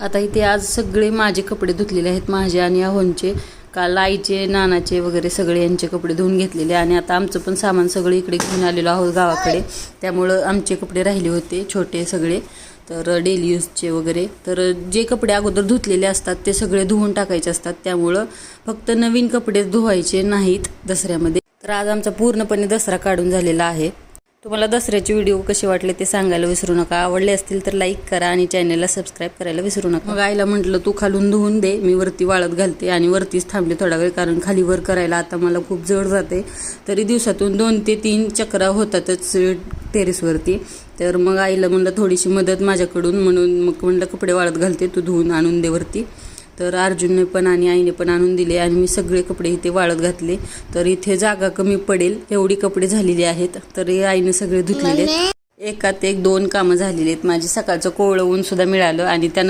आता इथे आज सगळे माझे कपडे धुतलेले आहेत, माझे आणि आहोंचे. काल आईचे, नानाचे वगैरे सगळे यांचे कपडे धुवून घेतलेले. आणि आता आमचं पण सामान सगळं इकडे घेऊन आलेलो आहोत गावाकडे. त्यामुळं आमचे कपडे राहिले होते छोटे सगळे, तर डेली यूजचे वगैरे. तर जे कपडे अगोदर धुतलेले असतात ते सगळे धुवून टाकायचे असतात. त्यामुळं फक्त नवीन कपडे धुवायचे नाहीत दसऱ्यामध्ये. तर आज आमचा पूर्णपणे दसरा काढून झालेला आहे. तुम्हाला दसऱ्याचे व्हिडिओ कसे वाटले ते सांगायला विसरू नका. आवडले असतील तर लाईक करा आणि चॅनलला सबस्क्राईब करायला विसरू नका. मग आईला म्हटलं तू खालून धुवून दे, मी वरती वाळत घालते. आणि वरतीच थांबले थोडा वेळ, कारण खाली वर करायला आता मला खूप जड जाते. तरी दिवसातून 2 ते 3 चक्रा होतातच टेरेसवरती. तर मग आईला म्हणलं थोडीशी मदत माझ्याकडून, म्हणून मग म्हणलं कपडे वाळत घालते, तू धुवून आणून दे वरती. तर अर्जुनने पण आणि आईने पण आणून दिले आणि मी सगळे कपडे इथे वाळत घातले. तर इथे जागा कमी पडेल एवढी कपडे झालेली आहेत. तर आईने सगळे धुतलेले. एकात एक 2 कामं झालेली आहेत माझी. सकाळचं कोवळं ऊन सुद्धा मिळालं आणि त्या